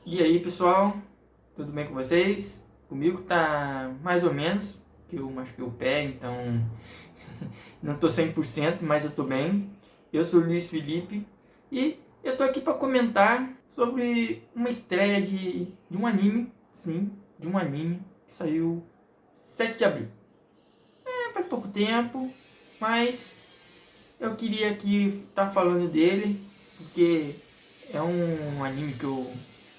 E aí, pessoal, tudo bem com vocês? Comigo tá mais ou menos, que eu machuquei o pé, então não tô 100%, mas eu tô bem. Eu sou o Luiz Felipe e eu tô aqui para comentar sobre uma estreia de um anime, sim, de um anime que saiu 7 de abril. Faz pouco tempo, mas eu queria aqui estar falando dele, porque é um anime que eu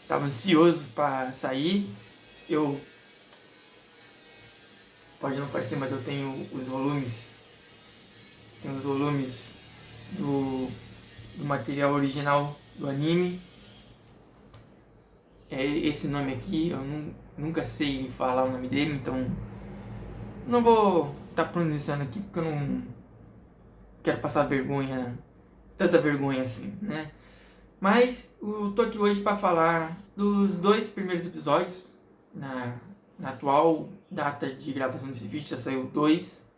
tava ansioso para sair. Eu Pode não parecer, mas eu tenho os volumes do material original do anime. É esse nome aqui, eu nunca sei falar o nome dele, então não vou estar pronunciando aqui porque eu não quero passar vergonha, tanta vergonha assim, né? Mas eu tô aqui hoje para falar dos dois primeiros episódios. Na atual data de gravação desse vídeo já saiu dois.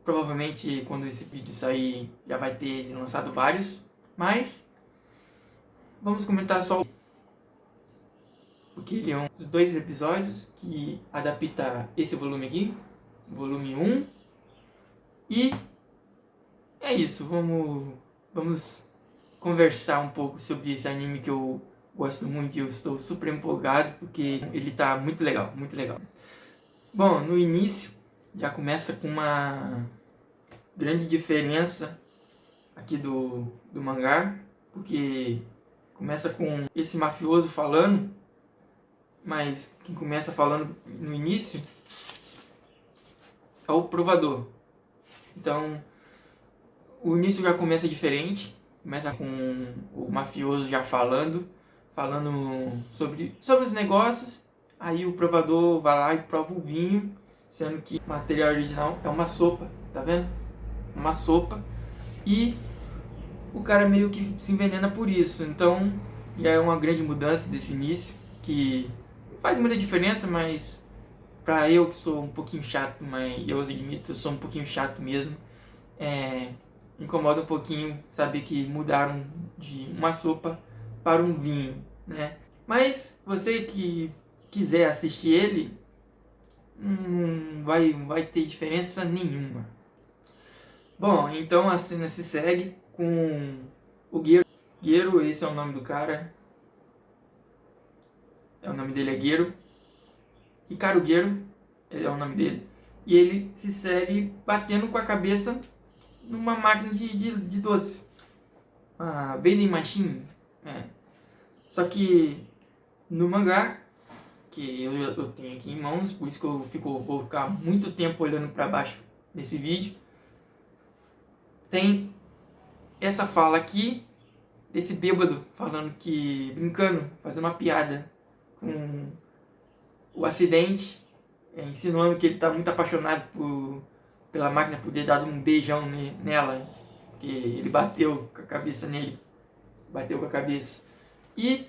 Provavelmente quando esse vídeo sair já vai ter lançado vários. Mas vamos comentar só porque ele é um dos dois episódios que adapta esse volume aqui, volume um. E é isso, vamos conversar um pouco sobre esse anime que eu gosto muito e eu estou super empolgado porque ele tá muito legal, muito legal. Bom, no início já começa com uma grande diferença aqui do mangá, porque começa com esse mafioso falando, mas quem começa falando no início é o provador. Então, o início já começa diferente, começa com o mafioso já falando sobre os negócios. Aí o provador vai lá e prova o vinho, sendo que o material original é uma sopa, tá vendo? Uma sopa. E o cara meio que se envenena por isso. Então, já é uma grande mudança desse início, que não faz muita diferença, mas pra eu que sou um pouquinho chato, mas eu admito, eu sou um pouquinho chato mesmo, incomoda um pouquinho saber que mudaram de uma sopa para um vinho, né? Mas você que quiser assistir ele, não vai ter diferença nenhuma. Bom, então a cena se segue com o Gero. Gero, esse é o nome do cara. O nome dele é Gero. Hikaru Gero é o nome dele. E ele se segue batendo com a cabeça numa máquina de doce. A vending machine. É. Só que no mangá, que eu tenho aqui em mãos, por isso que vou ficar muito tempo olhando para baixo nesse vídeo, tem essa fala aqui desse bêbado falando que, brincando, fazendo uma piada com o acidente, insinuando que ele está muito apaixonado pela máquina por ter dado um beijão nela, que ele bateu com a cabeça nele, bateu com a cabeça. E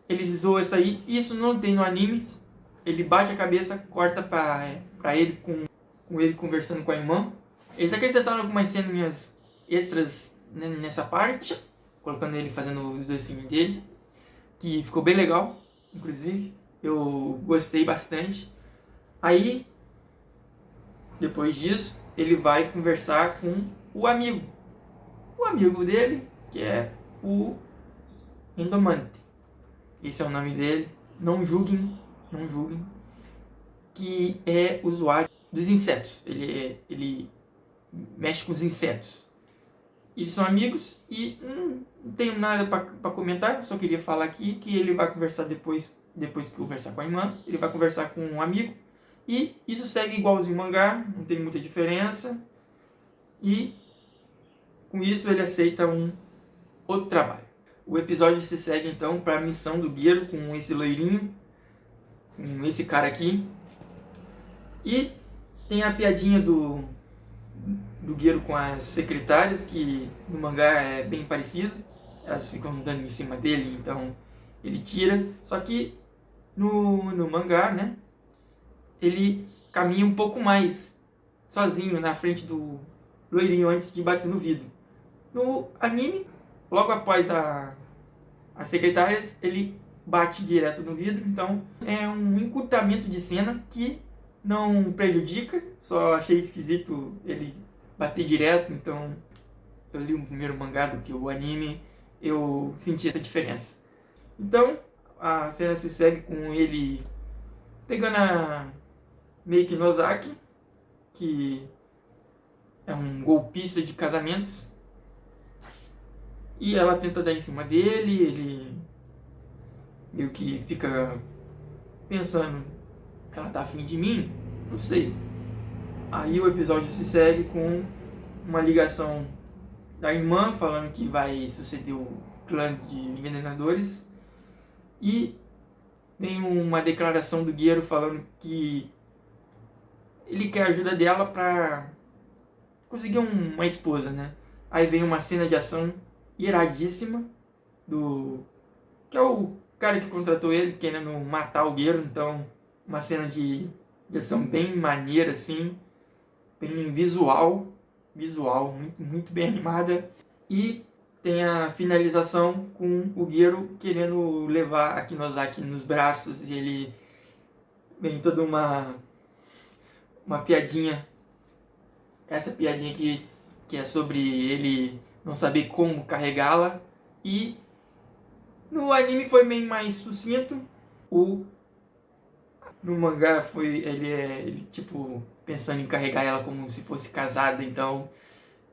ele zoou isso aí, isso não tem no anime, ele bate a cabeça, corta pra ele com ele conversando com a irmã. Eles acrescentaram algumas cenas extras nessa parte, colocando ele fazendo os docinhos dele, que ficou bem legal, inclusive, eu gostei bastante. Aí, depois disso, ele vai conversar com o amigo dele, que é o Endomante. Esse é o nome dele, não julguem, que é usuário dos insetos, ele mexe com os insetos. Eles são amigos e não tenho nada para comentar, só queria falar aqui que ele vai conversar depois que conversar com a irmã, ele vai conversar com um amigo e isso segue igualzinho ao mangá, não tem muita diferença. E com isso ele aceita um outro trabalho. O episódio se segue então para a missão do Gero com esse loirinho, com esse cara aqui. E tem a piadinha do Gero com as secretárias, que no mangá é bem parecido. Elas ficam dando em cima dele, então ele tira. Só que no mangá, né, ele caminha um pouco mais sozinho na frente do loirinho antes de bater no vidro. No anime, logo após as secretárias, ele bate direto no vidro, então é um encurtamento de cena que não prejudica, só achei esquisito ele bater direto, então eu li o primeiro mangá do que o anime, eu senti essa diferença. Então a cena se segue com ele pegando a Meiki Nozaki, que é um golpista de casamentos, e ela tenta dar em cima dele, ele meio que fica pensando, ela tá afim de mim? Não sei. Aí o episódio se segue com uma ligação da irmã falando que vai suceder o clã de envenenadores, e vem uma declaração do Gero falando que ele quer a ajuda dela pra conseguir uma esposa, né? Aí vem uma cena de ação iradíssima do que é o cara que contratou ele querendo matar o Gero, então uma cena de ação bem maneira assim, bem visual, muito, muito bem animada, e tem a finalização com o Gero querendo levar a Kinozaki nos braços, e ele vem toda uma piadinha, essa piadinha que é sobre ele não saber como carregá-la, e no anime foi bem mais sucinto, no mangá foi ele tipo pensando em carregar ela como se fosse casada, então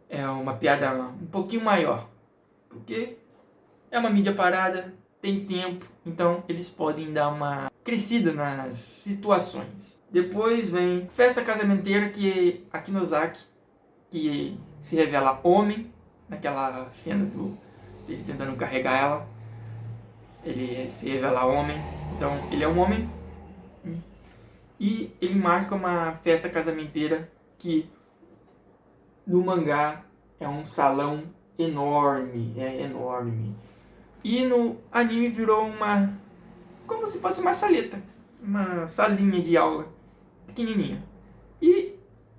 é uma piada um pouquinho maior, porque é uma mídia parada, tem tempo, então eles podem dar uma crescida nas situações. Depois vem festa casamenteira, que a Kinozaki, que se revela homem, naquela cena dele tentando carregar ela, ele se revela homem, então ele é um homem, e ele marca uma festa casamenteira que no mangá é um salão enorme, e no anime virou como se fosse uma saleta, uma salinha de aula pequenininha. E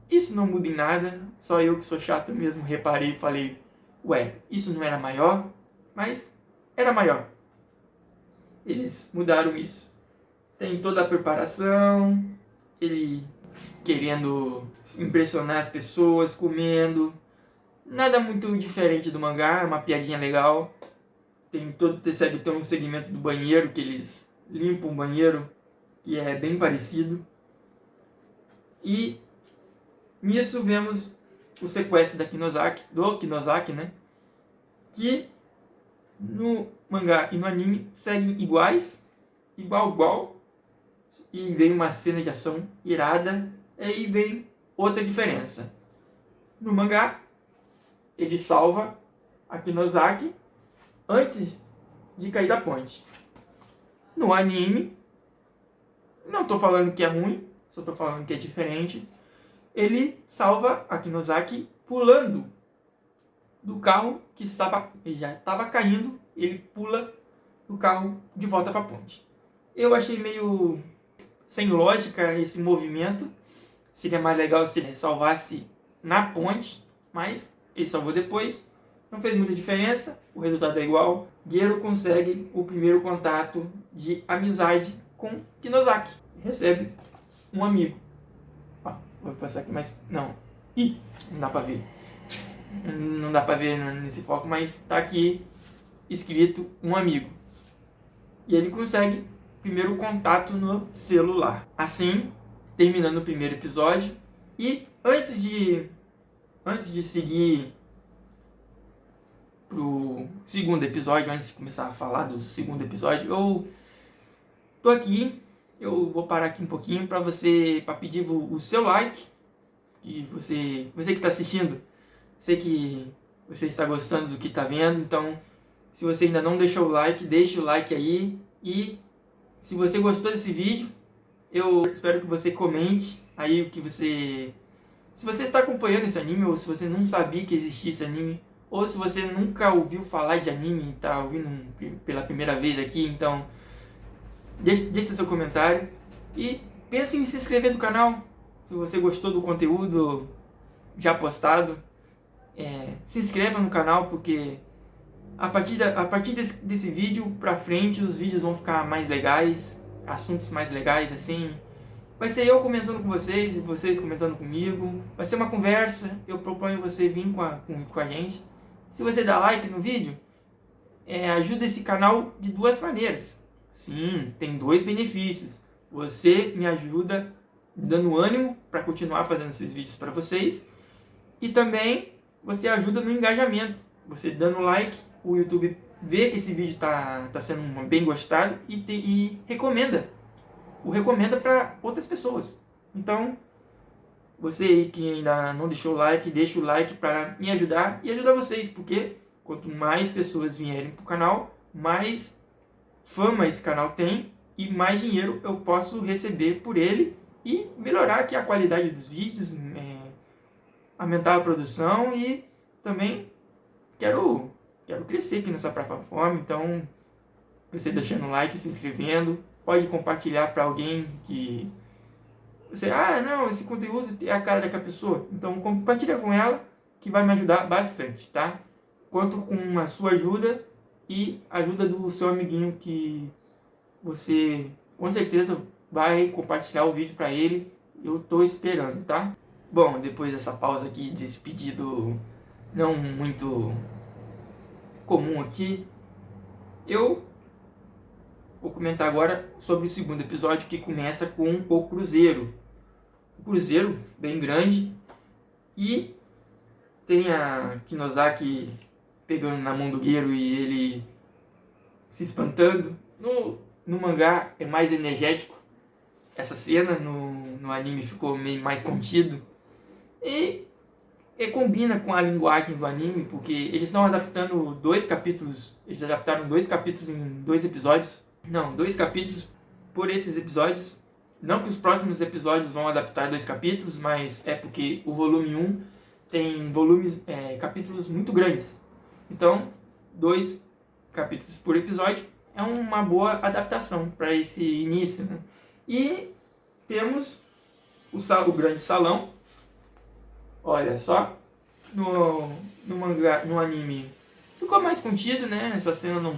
isso não muda em nada, só eu que sou chato mesmo reparei e falei, ué, isso não era maior? Mas era maior. Eles mudaram isso. Tem toda a preparação, ele querendo impressionar as pessoas, comendo. Nada muito diferente do mangá, é uma piadinha legal. Segue um segmento do banheiro, que eles limpam o banheiro, que é bem parecido. E nisso vemos o sequestro do Kinozaki, né? Que no mangá e no anime seguem igual, e vem uma cena de ação irada, e aí vem outra diferença. No mangá, ele salva a Kinozaki antes de cair da ponte. No anime, não estou falando que é ruim, só estou falando que é diferente. Ele salva a Kinozaki pulando do carro que já estava caindo, ele pula do carro de volta para a ponte. Eu achei meio sem lógica esse movimento. Seria mais legal se ele salvasse na ponte, mas ele salvou depois. Não fez muita diferença, o resultado é igual. Gero consegue o primeiro contato de amizade com Kinozaki. Recebe um amigo. Vou passar aqui mais... Não. Não dá pra ver. Não dá pra ver nesse foco, mas tá aqui escrito um amigo. E ele consegue o primeiro contato no celular. Assim, terminando o primeiro episódio. E antes de seguir pro segundo episódio, antes de começar a falar do segundo episódio, eu tô aqui, eu vou parar aqui um pouquinho para pedir o seu like, que você que está assistindo, sei que você está gostando do que está vendo, então se você ainda não deixou o like, deixe o like aí, e se você gostou desse vídeo, eu espero que você comente aí o que você... Se você está acompanhando esse anime, ou se você não sabia que existia esse anime, ou se você nunca ouviu falar de anime e está ouvindo pela primeira vez aqui, então deixe seu comentário e pense em se inscrever no canal. Se você gostou do conteúdo já postado, se inscreva no canal, porque A partir desse vídeo pra frente, os vídeos vão ficar mais legais, assuntos mais legais, assim. Vai ser eu comentando com vocês e vocês comentando comigo. Vai ser uma conversa. Eu proponho você vir com a gente. Se você dá like no vídeo, ajuda esse canal de duas maneiras. Sim, tem dois benefícios. Você me ajuda dando ânimo para continuar fazendo esses vídeos para vocês. E também você ajuda no engajamento. Você dando like, o YouTube vê que esse vídeo está sendo bem gostado e recomenda. O recomenda para outras pessoas. Então, você aí que ainda não deixou o like, deixa o like para me ajudar e ajudar vocês, porque quanto mais pessoas vierem para o canal, mais fama esse canal tem e mais dinheiro eu posso receber por ele e melhorar aqui a qualidade dos vídeos, aumentar a produção e também quero crescer aqui nessa plataforma. Então, você deixando o like, se inscrevendo, pode compartilhar para alguém que você, não, esse conteúdo é a cara daquela pessoa. Então compartilha com ela que vai me ajudar bastante, tá? Conto com a sua ajuda e a ajuda do seu amiguinho que você com certeza vai compartilhar o vídeo para ele. Eu tô esperando, tá? Bom, depois dessa pausa aqui, desse pedido não muito comum aqui, eu vou comentar agora sobre o segundo episódio, que começa com o Cruzeiro. O Cruzeiro, bem grande, e tem a Kinosaki pegando na mão do Gero e ele se espantando. No mangá é mais energético essa cena, no anime ficou meio mais contido. E combina com a linguagem do anime, porque eles estão adaptando 2 capítulos, eles adaptaram 2 capítulos em 2 episódios. Não, 2 capítulos por esses episódios. Não que os próximos episódios vão adaptar 2 capítulos, mas é porque o volume 1 tem capítulos muito grandes. Então, 2 capítulos por episódio é uma boa adaptação para esse início, né? E temos o grande salão. Olha só, no mangá, no anime ficou mais contido, né? Essa cena não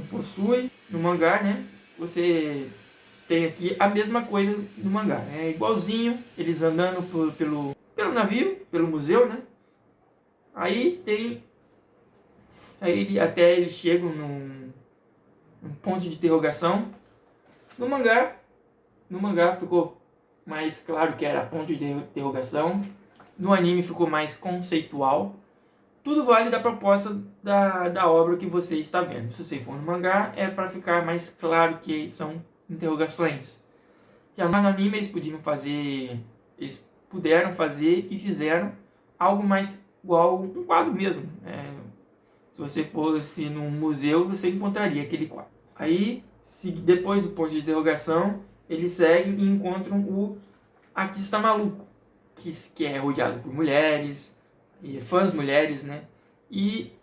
possui. No mangá, né? Você tem aqui a mesma coisa no mangá. É igualzinho, eles andando pelo navio, pelo museu, né? Aí até eles chegam num ponto de interrogação. No mangá ficou mais claro que era ponto de interrogação. No anime ficou mais conceitual. Tudo vale da proposta da obra que você está vendo. Se você for no mangá, é para ficar mais claro que são interrogações. Já no anime eles puderam fazer e fizeram algo mais igual um quadro mesmo. Se você fosse num museu, você encontraria aquele quadro. Aí, depois do ponto de interrogação, eles seguem e encontram o artista maluco, que é rodeado por mulheres, e fãs mulheres, né? E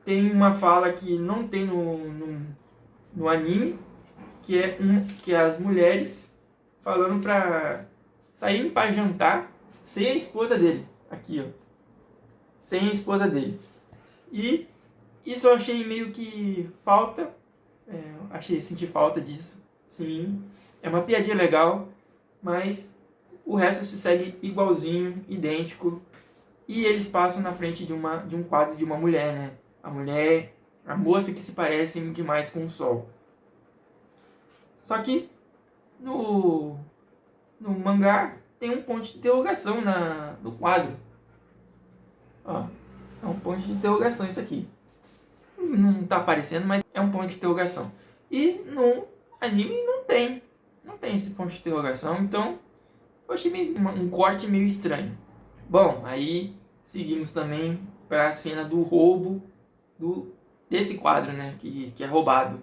tem uma fala que não tem no anime, que é as mulheres falando pra sair para jantar sem a esposa dele. Aqui, ó. Sem a esposa dele. E isso eu achei meio que falta. Senti falta disso. Sim, é uma piadinha legal, mas o resto se segue igualzinho, idêntico. E eles passam na frente de um quadro de uma mulher, né? A moça que se parece demais com o sol. Só que no mangá tem um ponto de interrogação no quadro. Ó, é um ponto de interrogação isso aqui. Não tá aparecendo, mas é um ponto de interrogação. E no anime não tem esse ponto de interrogação, então eu achei um corte meio estranho. Bom, aí seguimos também para a cena do roubo desse quadro, né, que é roubado.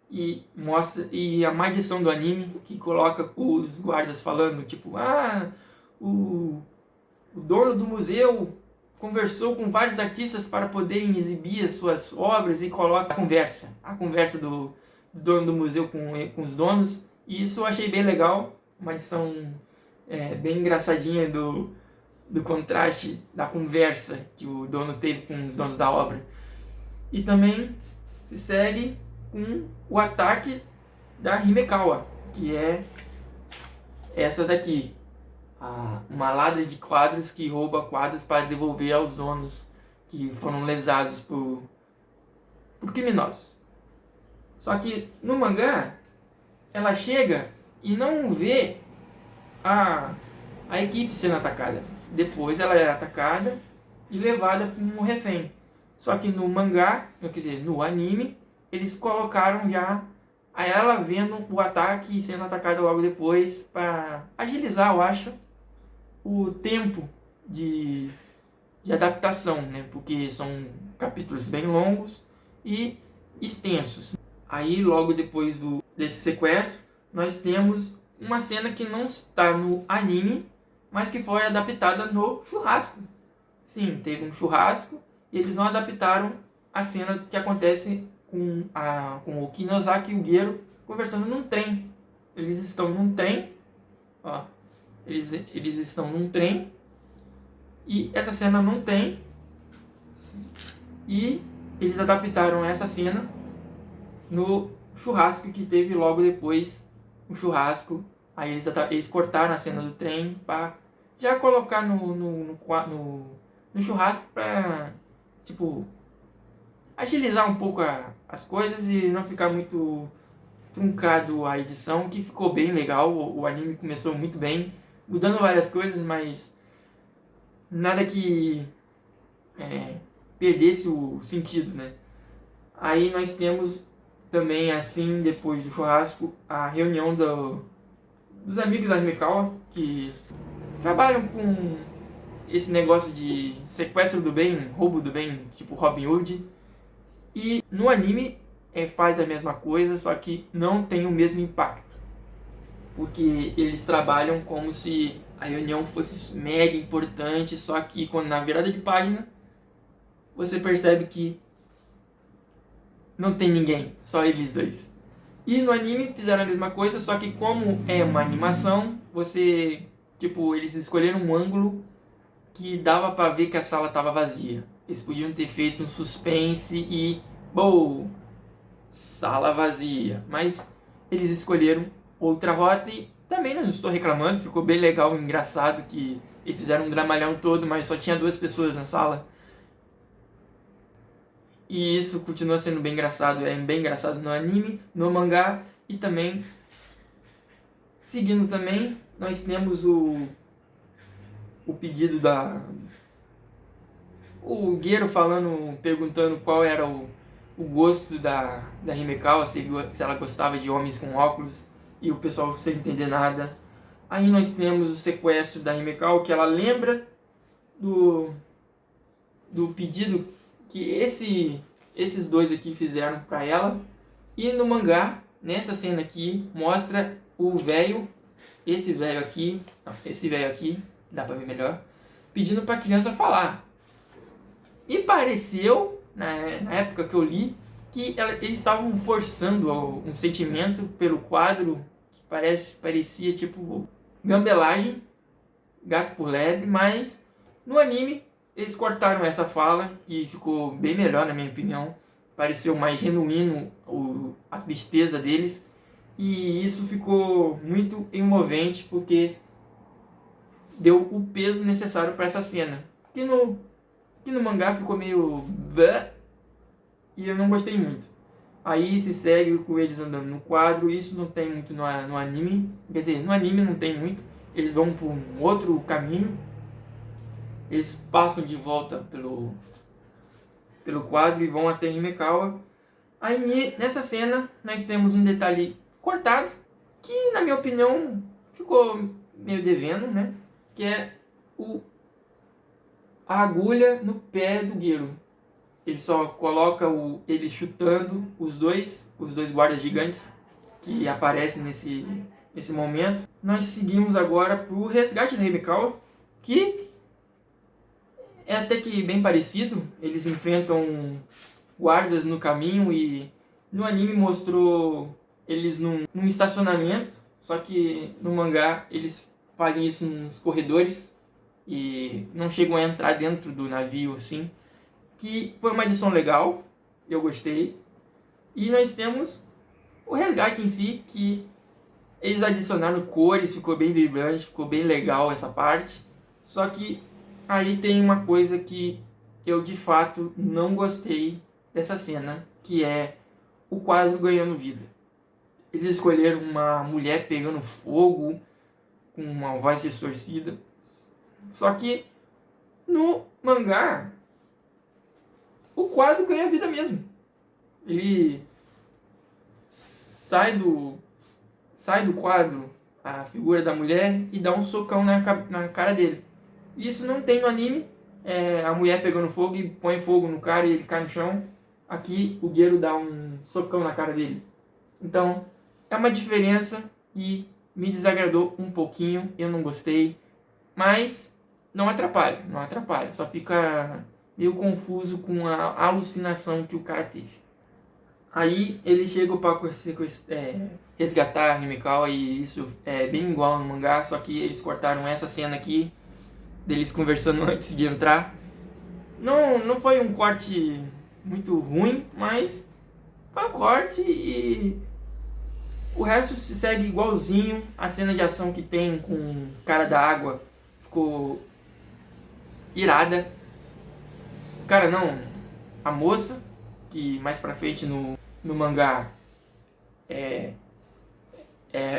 E mostra a maldição do anime, que coloca os guardas falando, tipo, o dono do museu conversou com vários artistas para poderem exibir as suas obras, e coloca a conversa do dono do museu com os donos. E isso eu achei bem legal, uma edição bem engraçadinha do contraste da conversa que o dono teve com os donos da obra. E também se segue com o ataque da Himekawa, que é essa daqui. Uma ladra de quadros que rouba quadros para devolver aos donos que foram lesados por criminosos. Só que no mangá, ela chega e não vê a equipe sendo atacada. Depois ela é atacada e levada como refém. Só que no mangá, quer dizer, no anime, eles colocaram já a ela vendo o ataque e sendo atacada logo depois para agilizar, eu acho, o tempo de adaptação, né? Porque são capítulos bem longos e extensos. Aí logo depois desse sequestro, nós temos uma cena que não está no anime, mas que foi adaptada no churrasco. Sim, teve um churrasco e eles não adaptaram a cena que acontece com o Kinosaki e o Gero conversando num trem. Eles estão num trem, ó, eles estão num trem e essa cena não tem, e eles adaptaram essa cena no churrasco que teve logo depois o churrasco. Aí eles cortaram a cena do trem para já colocar no churrasco para, tipo, agilizar um pouco as coisas e não ficar muito truncado a edição, que ficou bem legal. O anime começou muito bem, mudando várias coisas, mas nada que perdesse o sentido, né? Aí nós temos também, assim, depois do churrasco, a reunião dos amigos da Himekawa, que trabalham com esse negócio de sequestro do bem, roubo do bem, tipo Robin Hood. E no anime faz a mesma coisa, só que não tem o mesmo impacto. Porque eles trabalham como se a reunião fosse mega importante, só que quando na virada de página você percebe que não tem ninguém, só eles dois. E no anime fizeram a mesma coisa, só que como é uma animação, eles escolheram um ângulo que dava pra ver que a sala tava vazia. Eles podiam ter feito um suspense e, sala vazia. Mas eles escolheram outra rota e também não estou reclamando, ficou bem legal, engraçado que eles fizeram um dramalhão todo, mas só tinha 2 pessoas na sala. E isso continua sendo bem engraçado, é bem engraçado no anime, no mangá. E também, seguindo também, nós temos o pedido o Gero perguntando qual era o gosto da Himekawa, se ela gostava de homens com óculos, e o pessoal sem entender nada. Aí nós temos o sequestro da Himekawa, que ela lembra do pedido que esses dois aqui fizeram para ela. E no mangá, nessa cena aqui, mostra esse velho aqui, dá pra ver melhor, pedindo pra criança falar. E pareceu, na época que eu li, que eles estavam forçando um sentimento pelo quadro que parecia tipo gambelagem, gato por lebre, mas no anime eles cortaram essa fala, que ficou bem melhor na minha opinião. Pareceu mais genuíno a tristeza deles. E isso ficou muito envolvente, porque deu o peso necessário para essa cena. Que no mangá ficou meio... e eu não gostei muito. Aí se segue com eles andando no quadro. Isso não tem muito no anime. Quer dizer, no anime não tem muito. Eles vão por um outro caminho. Eles passam de volta pelo quadro e vão até Himekawa. Aí nessa cena nós temos um detalhe cortado, que na minha opinião ficou meio devendo, né? Que é a agulha no pé do Gero. Ele só coloca ele chutando os dois guardas gigantes que aparecem nesse momento. Nós seguimos agora pro resgate da Himekawa, que é até que bem parecido. Eles enfrentam guardas no caminho e no anime mostrou eles num estacionamento, só que no mangá eles fazem isso nos corredores e não chegam a entrar dentro do navio assim, que foi uma edição legal. eu gostei. E nós temos o resgate em si, que eles adicionaram cores, ficou bem vibrante, ficou bem legal essa parte. Só que aí tem uma coisa que eu de fato não gostei dessa cena, que é o quadro ganhando vida. Eles escolheram uma mulher pegando fogo, com uma voz distorcida. Só que no mangá, o quadro ganha vida mesmo. Ele sai do quadro a figura da mulher e dá um socão na cara dele. Isso não tem no anime. A mulher pegando fogo e põe fogo no cara e ele cai no chão. Aqui o Gero dá um socão na cara dele. Então é uma diferença que me desagradou um pouquinho. Eu não gostei. Mas não atrapalha. Só fica meio confuso com a alucinação que o cara teve. Aí eles chegam para resgatar a Himekawa, e isso é bem igual no mangá, só que eles cortaram essa cena aqui deles conversando antes de entrar. Não foi um corte muito ruim, mas foi um corte e o resto se segue igualzinho. A cena de ação que tem com o cara da água ficou irada. Cara, não, a moça, que mais pra frente no mangá é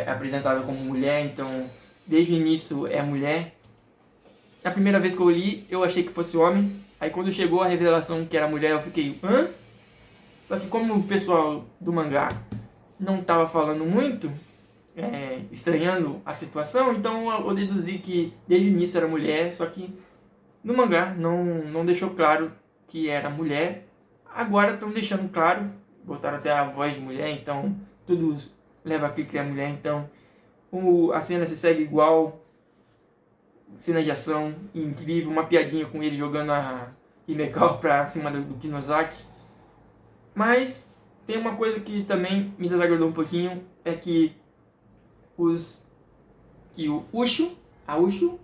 apresentada como mulher, então desde o início é mulher. Na primeira vez que eu li, eu achei que fosse homem. Aí quando chegou a revelação que era mulher, eu fiquei, hã? Só que como o pessoal do mangá não estava falando muito, estranhando a situação, então eu deduzi que desde o início era mulher, só que no mangá não deixou claro que era mulher. Agora estão deixando claro, botaram até a voz de mulher, então tudo leva a crer que é mulher. Então a cena se segue igual, cena de ação incrível, uma piadinha com ele jogando a Himekawa pra cima do Kinosaki. Mas tem uma coisa que também me desagradou um pouquinho, é que o Ushu, a Ushu,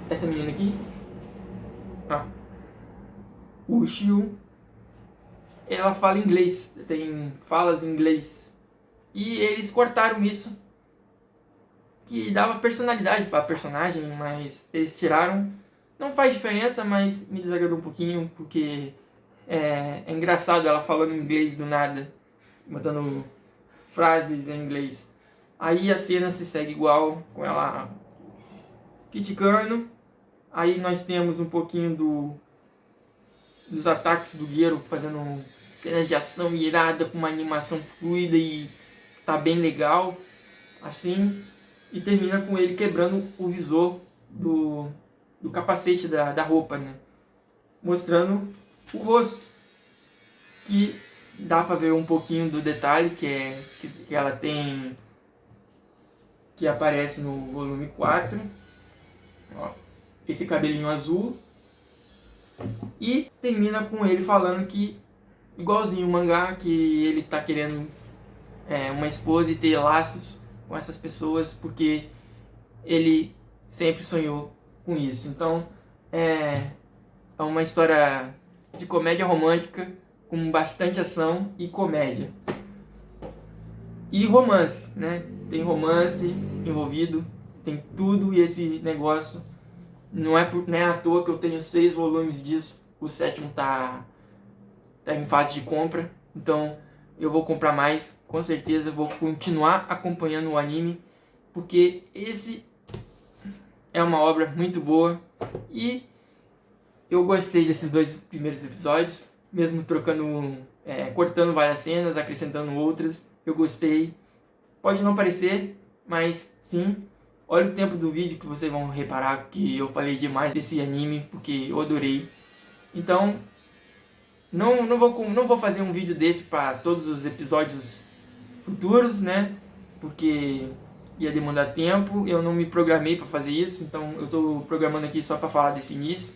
essa menina aqui, Ushu, ela fala inglês, tem falas em inglês, e eles cortaram isso, que dava personalidade para a personagem, mas eles tiraram. Não faz diferença, mas me desagradou um pouquinho, porque é engraçado ela falando inglês do nada, botando frases em inglês. Aí a cena se segue igual, com ela criticando. Aí nós temos um pouquinho dos ataques do Gero, fazendo cenas de ação irada, com uma animação fluida, e tá bem legal, assim. E termina com ele quebrando o visor do capacete da roupa, né? Mostrando o rosto, que dá pra ver um pouquinho do detalhe que ela tem, que aparece no volume 4. Ó, esse cabelinho azul. E termina com ele falando que, igualzinho o mangá, que ele tá querendo uma esposa e ter laços com essas pessoas, porque ele sempre sonhou com isso. Então é uma história de comédia romântica com bastante ação e comédia e romance, né? Tem romance envolvido, tem tudo, e esse negócio não é à toa que eu tenho 6 volumes disso. O 7º tá em fase de compra, então eu vou comprar mais, com certeza. Vou continuar acompanhando o anime, porque esse é uma obra muito boa. E eu gostei desses 2 primeiros episódios, mesmo cortando várias cenas, acrescentando outras. Eu gostei. Pode não parecer, mas sim. Olha o tempo do vídeo que vocês vão reparar que eu falei demais desse anime, porque eu adorei. Então não vou fazer um vídeo desse para todos os episódios futuros, né? Porque ia demandar tempo. Eu não me programei para fazer isso, então eu estou programando aqui só para falar desse início.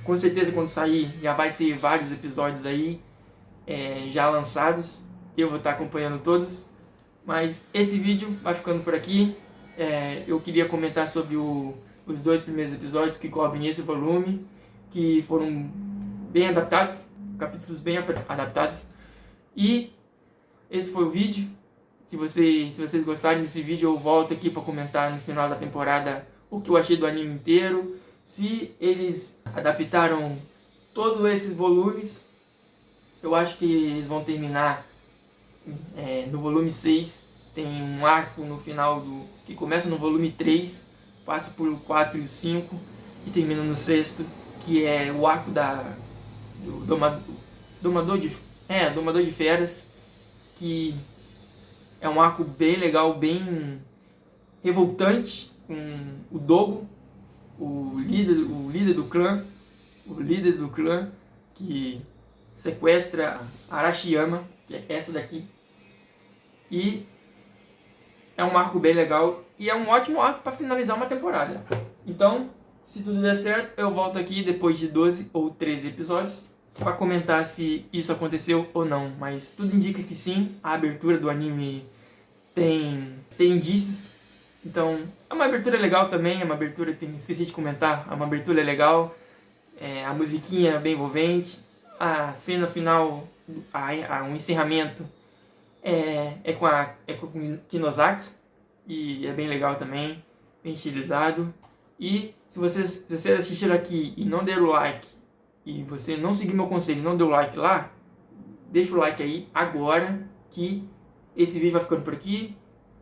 Com certeza quando sair já vai ter vários episódios aí já lançados. Eu vou estar acompanhando todos. Mas esse vídeo vai ficando por aqui. Eu queria comentar sobre os 2 primeiros episódios que cobrem esse volume, que foram bem adaptados, capítulos bem adaptados. E esse foi o vídeo. Se vocês gostarem desse vídeo, eu volto aqui para comentar no final da temporada o que eu achei do anime inteiro. Se eles adaptaram todos esses volumes, eu acho que eles vão terminar no volume 6. Tem um arco no final que começa no volume 3, passa por 4 e o 5 e termina no 6º, que é o arco do Domador de Feras, que é um arco bem legal, bem revoltante, com o Dogo, o líder do clã, que sequestra a Arashiyama, que é essa daqui. E é um arco bem legal e é um ótimo arco para finalizar uma temporada. Então, se tudo der certo, eu volto aqui depois de 12 ou 13 episódios para comentar se isso aconteceu ou não. Mas tudo indica que sim, a abertura do anime tem indícios. Então, é uma abertura legal também, é uma abertura, esqueci de comentar, é uma abertura legal, a musiquinha é bem envolvente, a cena final, um encerramento é com o Kinosaki, e é bem legal também, bem estilizado. E se vocês assistiram aqui e não deram o like, e você não seguiu meu conselho e não deu o like lá, deixa o like aí agora, que esse vídeo vai ficando por aqui.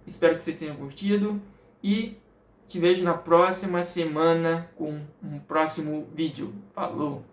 Espero que você tenha curtido e te vejo na próxima semana com um próximo vídeo. Falou!